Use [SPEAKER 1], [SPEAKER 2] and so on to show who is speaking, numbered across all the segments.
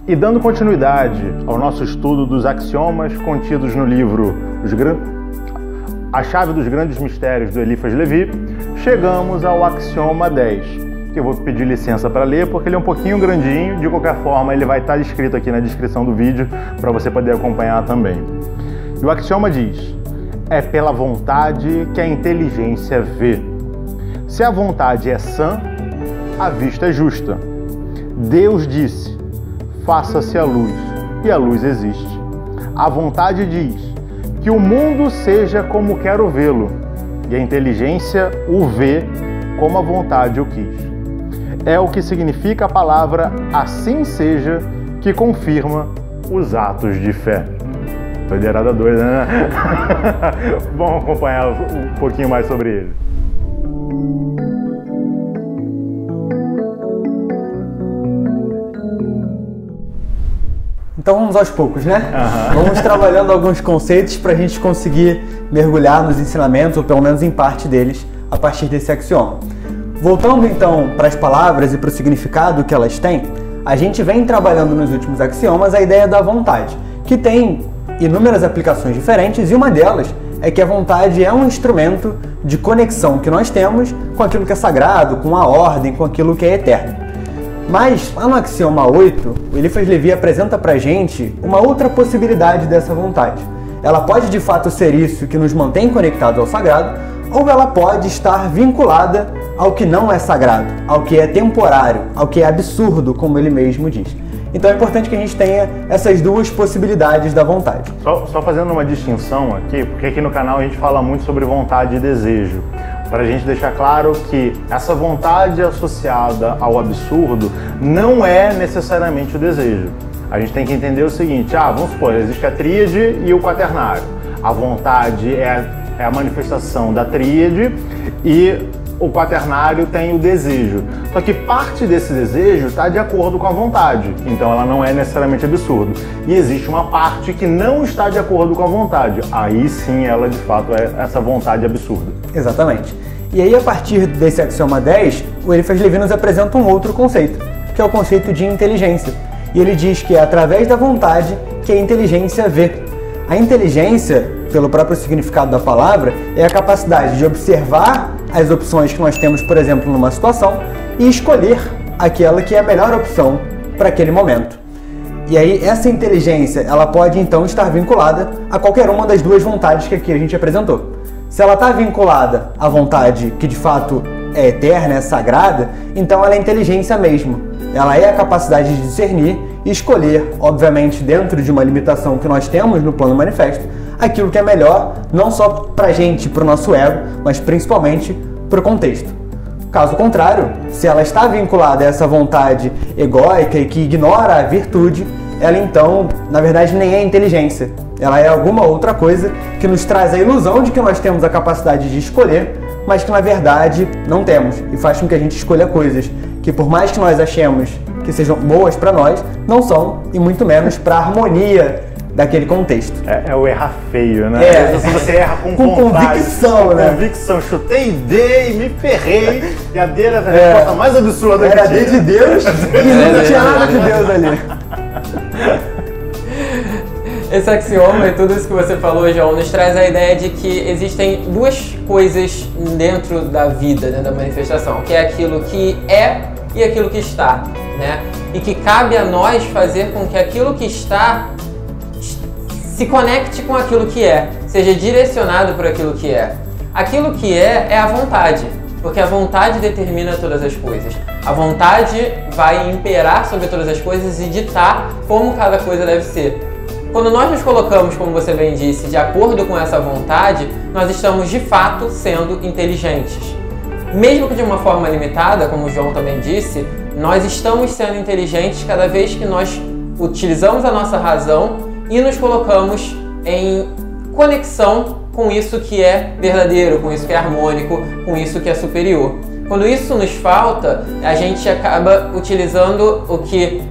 [SPEAKER 1] E dando continuidade ao nosso estudo dos axiomas contidos no livro A Chave dos Grandes Mistérios, do Eliphas Levi, chegamos ao axioma 10, que eu vou pedir licença para ler porque ele é um pouquinho grandinho, de qualquer forma ele vai estar escrito aqui na descrição do vídeo para você poder acompanhar também. E o axioma diz: é pela vontade que a inteligência vê. Se a vontade é sã, a vista é justa. Deus disse: faça-se a luz, e a luz existe. A vontade diz que o mundo seja como quero vê-lo, e a inteligência o vê como a vontade o quis. É o que significa a palavra assim seja, que confirma os atos de fé. Doideirada doida, né? Vamos acompanhar um pouquinho mais sobre ele.
[SPEAKER 2] Então vamos aos poucos, né? Vamos trabalhando alguns conceitos para a gente conseguir mergulhar nos ensinamentos, ou pelo menos em parte deles, a partir desse axioma. Voltando então para as palavras e para o significado que elas têm, a gente vem trabalhando nos últimos axiomas a ideia da vontade, que tem inúmeras aplicações diferentes, e uma delas é que a vontade é um instrumento de conexão que nós temos com aquilo que é sagrado, com a ordem, com aquilo que é eterno. Mas, lá no axioma 8, o Eliphas Levi apresenta pra gente uma outra possibilidade dessa vontade. Ela pode de fato ser isso que nos mantém conectados ao sagrado, ou ela pode estar vinculada ao que não é sagrado, ao que é temporário, ao que é absurdo, como ele mesmo diz. Então é importante que a gente tenha essas duas possibilidades da vontade.
[SPEAKER 1] Só fazendo uma distinção aqui, porque aqui no canal a gente fala muito sobre vontade e desejo. Para a gente deixar claro que essa vontade associada ao absurdo não é necessariamente o desejo. A gente tem que entender o seguinte: vamos supor, existe a tríade e o quaternário. A vontade é a manifestação da tríade e o quaternário tem o desejo. Só que parte desse desejo está de acordo com a vontade, então ela não é necessariamente absurdo. E existe uma parte que não está de acordo com a vontade. Aí sim ela de fato é essa vontade absurda.
[SPEAKER 2] Exatamente. E aí, a partir desse axioma 10, o Eliphas Levi nos apresenta um outro conceito, que é o conceito de inteligência. E ele diz que é através da vontade que a inteligência vê. A inteligência, pelo próprio significado da palavra, é a capacidade de observar as opções que nós temos, por exemplo, numa situação, e escolher aquela que é a melhor opção para aquele momento. E aí, essa inteligência, ela pode então estar vinculada a qualquer uma das duas vontades que aqui a gente apresentou. Se ela está vinculada à vontade que de fato é eterna, é sagrada, então ela é inteligência mesmo. Ela é a capacidade de discernir e escolher, obviamente dentro de uma limitação que nós temos no plano manifesto, aquilo que é melhor, não só para a gente, para o nosso ego, mas principalmente para o contexto. Caso contrário, se ela está vinculada a essa vontade egóica e que ignora a virtude, ela então, na verdade, nem é inteligência. Ela é alguma outra coisa que nos traz a ilusão de que nós temos a capacidade de escolher, mas que na verdade não temos, e faz com que a gente escolha coisas que, por mais que nós achemos que sejam boas para nós, não são, e muito menos para a harmonia daquele contexto.
[SPEAKER 1] É o errar feio, né? Às vezes você erra com vontade,
[SPEAKER 2] convicção, né?
[SPEAKER 1] Convicção, chutei, dei, me ferrei, e a dele é a resposta mais absurda
[SPEAKER 2] era de Deus e não tinha nada de Deus ali.
[SPEAKER 3] Esse axioma e tudo isso que você falou, João, nos traz a ideia de que existem duas coisas dentro da vida, dentro da manifestação, que é aquilo que é e aquilo que está, né? E que cabe a nós fazer com que aquilo que está se conecte com aquilo que é, seja direcionado por aquilo que é. Aquilo que é a vontade, porque a vontade determina todas as coisas. A vontade vai imperar sobre todas as coisas e ditar como cada coisa deve ser. Quando nós nos colocamos, como você bem disse, de acordo com essa vontade, nós estamos de fato sendo inteligentes. Mesmo que de uma forma limitada, como o João também disse, nós estamos sendo inteligentes cada vez que nós utilizamos a nossa razão e nos colocamos em conexão com isso que é verdadeiro, com isso que é harmônico, com isso que é superior. Quando isso nos falta, a gente acaba utilizando o que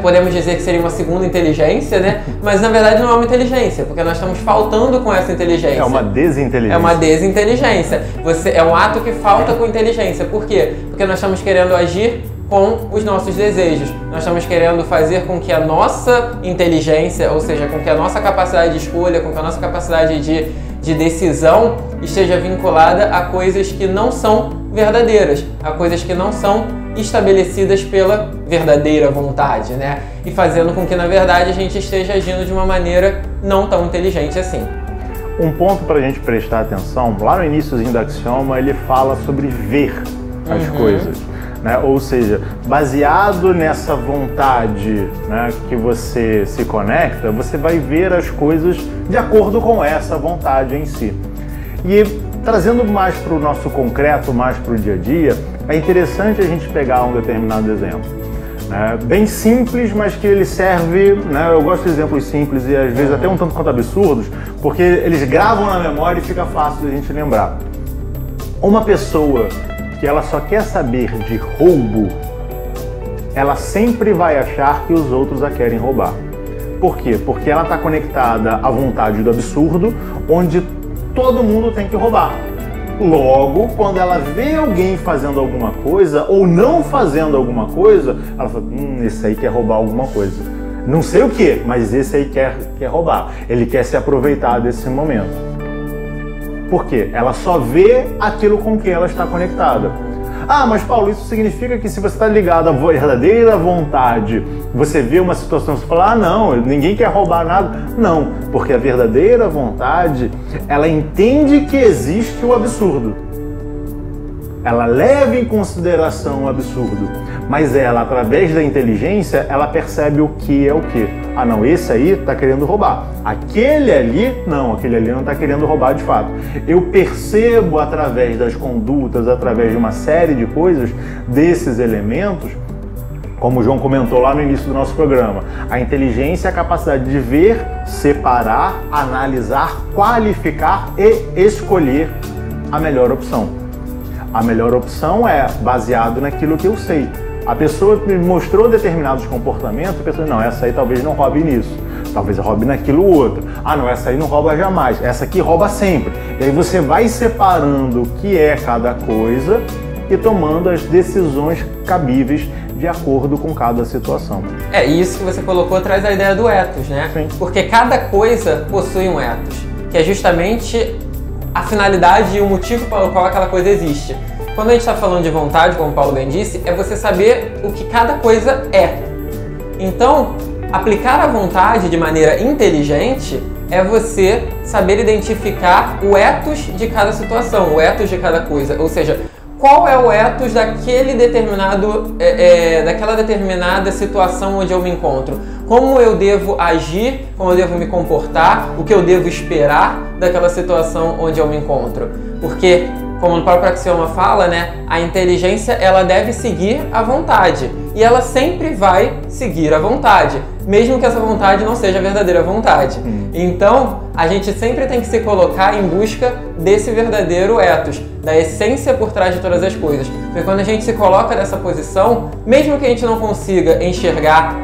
[SPEAKER 3] podemos dizer que seria uma segunda inteligência, né? Mas na verdade não é uma inteligência, porque nós estamos faltando com essa inteligência.
[SPEAKER 1] É uma desinteligência.
[SPEAKER 3] É uma desinteligência. É um ato que falta com inteligência. Por quê? Porque nós estamos querendo agir com os nossos desejos. Nós estamos querendo fazer com que a nossa inteligência, ou seja, com que a nossa capacidade de escolha, com que a nossa capacidade de decisão esteja vinculada a coisas que não são verdadeiras, a coisas que não são estabelecidas pela verdadeira vontade, né? E fazendo com que, na verdade, a gente esteja agindo de uma maneira não tão inteligente assim.
[SPEAKER 1] Um ponto para a gente prestar atenção, lá no iníciozinho do axioma, ele fala sobre ver as coisas. Né? Ou seja, baseado nessa vontade, né, que você se conecta, você vai ver as coisas de acordo com essa vontade em si. E trazendo mais para o nosso concreto, mais para o dia a dia, é interessante a gente pegar um determinado exemplo. Né? Bem simples, mas que ele serve, né? Eu gosto de exemplos simples e às vezes até um tanto quanto absurdos, porque eles gravam na memória e fica fácil de a gente lembrar. Uma pessoa que ela só quer saber de roubo, ela sempre vai achar que os outros a querem roubar. Por quê? Porque ela está conectada à vontade do absurdo, onde todo mundo tem que roubar. Logo, quando ela vê alguém fazendo alguma coisa ou não fazendo alguma coisa, ela fala, esse aí quer roubar alguma coisa. Não sei o que, mas esse aí quer roubar. Ele quer se aproveitar desse momento. Por quê? Ela só vê aquilo com que ela está conectada. Ah, mas Paulo, isso significa que se você está ligado à verdadeira vontade, você vê uma situação e fala, não, ninguém quer roubar nada. Não, porque a verdadeira vontade, ela entende que existe o absurdo. Ela leva em consideração o absurdo, mas ela, através da inteligência, ela percebe o que é o que. Ah, não, esse aí está querendo roubar. Aquele ali não está querendo roubar de fato. Eu percebo através das condutas, através de uma série de coisas, desses elementos, como o João comentou lá no início do nosso programa, a inteligência é a capacidade de ver, separar, analisar, qualificar e escolher a melhor opção. A melhor opção é baseado naquilo que eu sei. A pessoa me mostrou determinados comportamentos, a pessoa, não, essa aí talvez não roube nisso, talvez roube naquilo outro. Ah, não, essa aí não rouba jamais, essa aqui rouba sempre. E aí você vai separando o que é cada coisa e tomando as decisões cabíveis de acordo com cada situação.
[SPEAKER 3] É, isso que você colocou traz a ideia do ethos, né?
[SPEAKER 1] Sim.
[SPEAKER 3] Porque cada coisa possui um ethos, que é justamente a finalidade e o motivo pelo qual aquela coisa existe. Quando a gente está falando de vontade, como o Paulo bem disse, é você saber o que cada coisa é. Então, aplicar a vontade de maneira inteligente é você saber identificar o ethos de cada situação, o ethos de cada coisa. Ou seja, qual é o ethos daquele determinado, daquela determinada situação onde eu me encontro. Como eu devo agir, como eu devo me comportar, o que eu devo esperar daquela situação onde eu me encontro. Porque, como o próprio axioma fala, né, a inteligência ela deve seguir a vontade. E ela sempre vai seguir a vontade, mesmo que essa vontade não seja a verdadeira vontade. Então, a gente sempre tem que se colocar em busca desse verdadeiro ethos, da essência por trás de todas as coisas. Porque quando a gente se coloca nessa posição, mesmo que a gente não consiga enxergar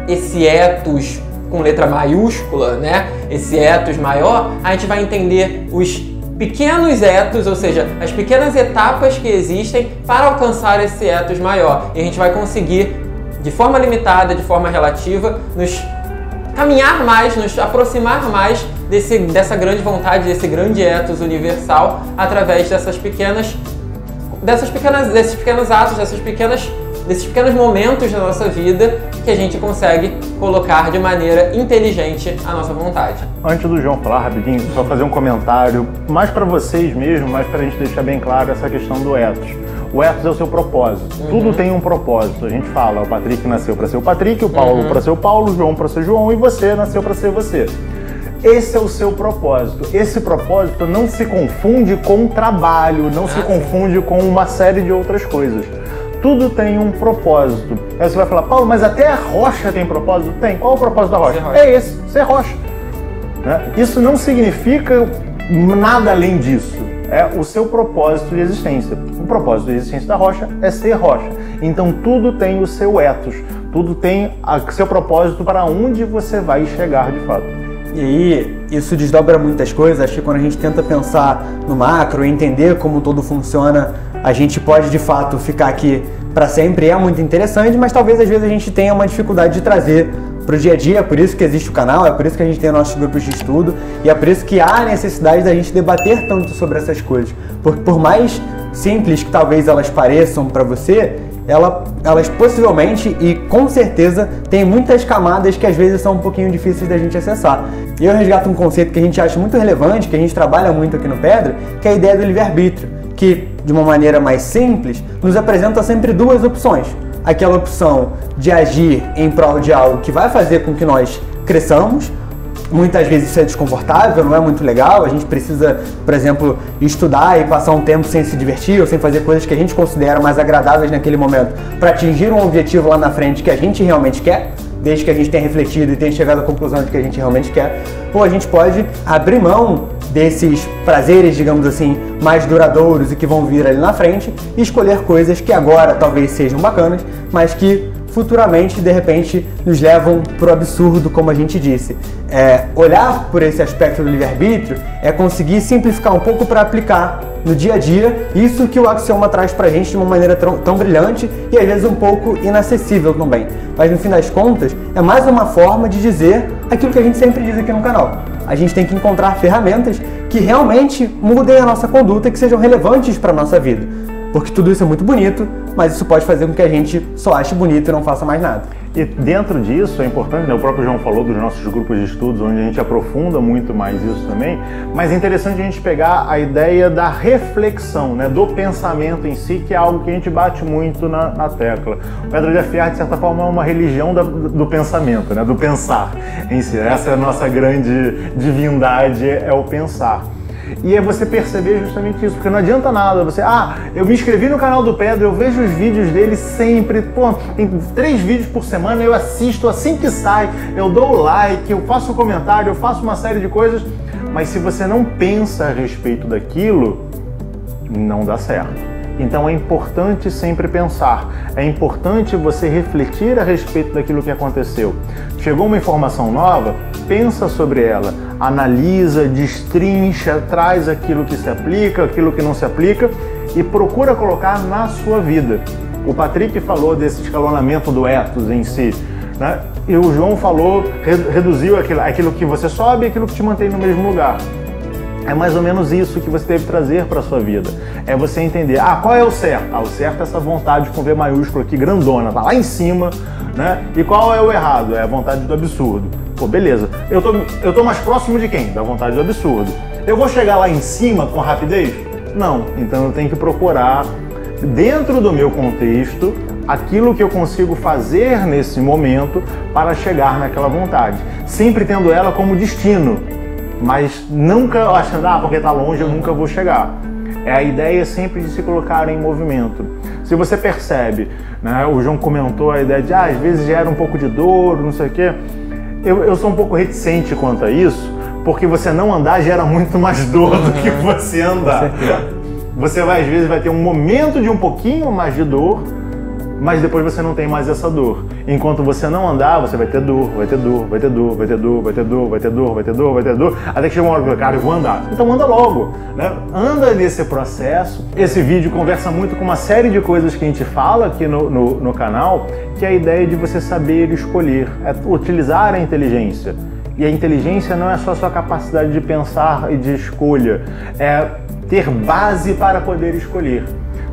[SPEAKER 3] esse ethos com letra maiúscula, né, esse ethos maior, a gente vai entender os pequenos ethos, ou seja, as pequenas etapas que existem para alcançar esse ethos maior. E a gente vai conseguir, de forma limitada, de forma relativa, nos caminhar mais, nos aproximar mais dessa grande vontade, desse grande ethos universal, através desses pequenos atos, desses pequenos momentos da nossa vida que a gente consegue colocar de maneira inteligente a nossa vontade.
[SPEAKER 1] Antes do João falar rapidinho, só fazer um comentário, mais para vocês mesmo, mais para a gente deixar bem claro essa questão do ethos. O ethos é o seu propósito. Tudo tem um propósito. A gente fala, o Patrick nasceu para ser o Patrick, o Paulo para ser o Paulo, o João para ser João e você nasceu para ser você. Esse é o seu propósito. Esse propósito não se confunde com trabalho, não se confunde com uma série de outras coisas. Tudo tem um propósito. Aí você vai falar, Paulo, mas até a rocha tem propósito? Tem. Qual é o propósito da rocha? É esse, ser rocha. Né? Isso não significa nada além disso. É o seu propósito de existência. O propósito de existência da rocha é ser rocha. Então tudo tem o seu ethos. Tudo tem o seu propósito para onde você vai chegar de fato.
[SPEAKER 2] E aí, isso desdobra muitas coisas. Acho que quando a gente tenta pensar no macro e entender como todo funciona, a gente pode de fato ficar aqui para sempre é muito interessante, mas talvez às vezes a gente tenha uma dificuldade de trazer para o dia a dia. É por isso que existe o canal, é por isso que a gente tem nossos grupos de estudo e é por isso que há a necessidade da gente debater tanto sobre essas coisas. Porque por mais simples que talvez elas pareçam para você, elas possivelmente e com certeza têm muitas camadas que às vezes são um pouquinho difíceis da gente acessar. E eu resgato um conceito que a gente acha muito relevante, que a gente trabalha muito aqui no Pedra, que é a ideia do livre-arbítrio, que de uma maneira mais simples nos apresenta sempre duas opções. Aquela opção de agir em prol de algo que vai fazer com que nós cresçamos. Muitas vezes isso é desconfortável, não é muito legal, a gente precisa, por exemplo, estudar e passar um tempo sem se divertir ou sem fazer coisas que a gente considera mais agradáveis naquele momento para atingir um objetivo lá na frente que a gente realmente quer, desde que a gente tenha refletido e tenha chegado à conclusão de que a gente realmente quer. Ou a gente pode abrir mão desses prazeres, digamos assim, mais duradouros e que vão vir ali na frente e escolher coisas que agora talvez sejam bacanas, mas que futuramente, de repente, nos levam para o absurdo, como a gente disse. Olhar por esse aspecto do livre-arbítrio é conseguir simplificar um pouco para aplicar no dia a dia isso que o axioma traz para a gente de uma maneira tão brilhante e às vezes um pouco inacessível também. Mas no fim das contas, é mais uma forma de dizer aquilo que a gente sempre diz aqui no canal. A gente tem que encontrar ferramentas que realmente mudem a nossa conduta e que sejam relevantes para a nossa vida. Porque tudo isso é muito bonito, mas isso pode fazer com que a gente só ache bonito e não faça mais nada.
[SPEAKER 1] E dentro disso é importante, né? O próprio João falou dos nossos grupos de estudos, onde a gente aprofunda muito mais isso também, mas é interessante a gente pegar a ideia da reflexão, né? Do pensamento em si, que é algo que a gente bate muito na tecla. O Pedra de Afiar, de certa forma, é uma religião do pensamento, né? Do pensar em si. Essa é a nossa grande divindade, é o pensar. E é você perceber justamente isso, porque não adianta nada você, eu me inscrevi no canal do Pedra, eu vejo os vídeos dele sempre, tem 3 vídeos por semana, eu assisto assim que sai, eu dou o like, eu faço um comentário, eu faço uma série de coisas, mas se você não pensa a respeito daquilo, não dá certo. Então é importante sempre pensar, é importante você refletir a respeito daquilo que aconteceu. Chegou uma informação nova, pensa sobre ela, analisa, destrincha, traz aquilo que se aplica, aquilo que não se aplica e procura colocar na sua vida. O Patrick falou desse escalonamento do ethos em si, né? E o João falou, reduziu aquilo que você sobe e aquilo que te mantém no mesmo lugar. É mais ou menos isso que você deve trazer para a sua vida. É você entender, qual é o certo? O certo é essa vontade com V maiúsculo aqui, grandona, tá lá em cima, né? E qual é o errado? É a vontade do absurdo. Pô, beleza. Eu tô mais próximo de quem? Da vontade do absurdo. Eu vou chegar lá em cima com rapidez? Não. Então eu tenho que procurar, dentro do meu contexto, aquilo que eu consigo fazer nesse momento para chegar naquela vontade. Sempre tendo ela como destino. Mas nunca achando, porque tá longe eu nunca vou chegar. É a ideia sempre de se colocar em movimento. Se você percebe, né, o João comentou a ideia de, às vezes gera um pouco de dor, não sei o quê. Eu sou um pouco reticente quanto a isso, porque você não andar gera muito mais dor do que você andar. Você às vezes vai ter um momento de um pouquinho mais de dor, mas depois você não tem mais essa dor. Enquanto você não andar, você vai ter dor, vai ter dor, vai ter dor, vai ter dor, vai ter dor, vai ter dor, vai ter dor, vai ter dor, até que chega uma hora que cara, eu vou andar. Então anda logo, né? Anda nesse processo. Esse vídeo conversa muito com uma série de coisas que a gente fala aqui no canal, que é a ideia de você saber escolher, é utilizar a inteligência. E a inteligência não é só a sua capacidade de pensar e de escolha, é ter base para poder escolher.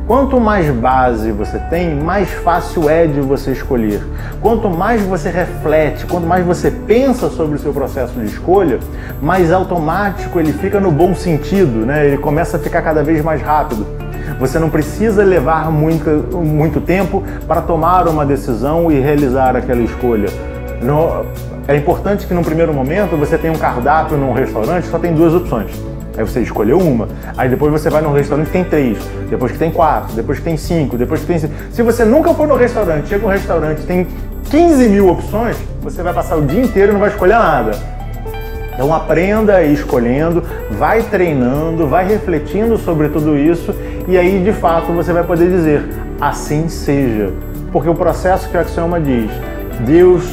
[SPEAKER 1] Quanto mais base você tem, mais fácil é de você escolher. Quanto mais você reflete, quanto mais você pensa sobre o seu processo de escolha, mais automático ele fica no bom sentido, né? Ele começa a ficar cada vez mais rápido. Você não precisa levar muito tempo para tomar uma decisão e realizar aquela escolha. É importante que no primeiro momento você tenha um cardápio num restaurante, só tem 2 opções. Aí você escolheu uma, aí depois você vai num restaurante que tem 3, depois que tem 4, depois que tem 5, depois que tem 5. Se você nunca for no restaurante, chega um restaurante e tem 15 mil opções, você vai passar o dia inteiro e não vai escolher nada. Então aprenda a ir escolhendo, vai treinando, vai refletindo sobre tudo isso e aí de fato você vai poder dizer, assim seja. Porque o processo que o axioma diz, Deus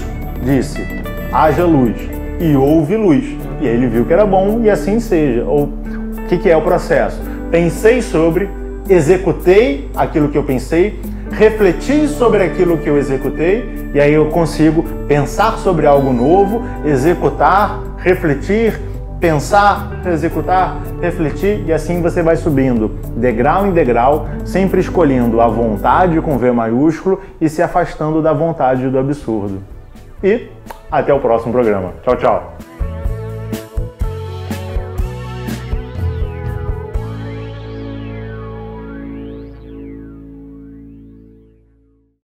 [SPEAKER 1] disse, haja luz e houve luz. E aí ele viu que era bom e assim seja. Ou o que é o processo? Pensei sobre, executei aquilo que eu pensei, refletir sobre aquilo que eu executei, e aí eu consigo pensar sobre algo novo, executar, refletir, pensar, executar, refletir, e assim você vai subindo degrau em degrau, sempre escolhendo a vontade com V maiúsculo e se afastando da vontade do absurdo. E até o próximo programa. Tchau, tchau!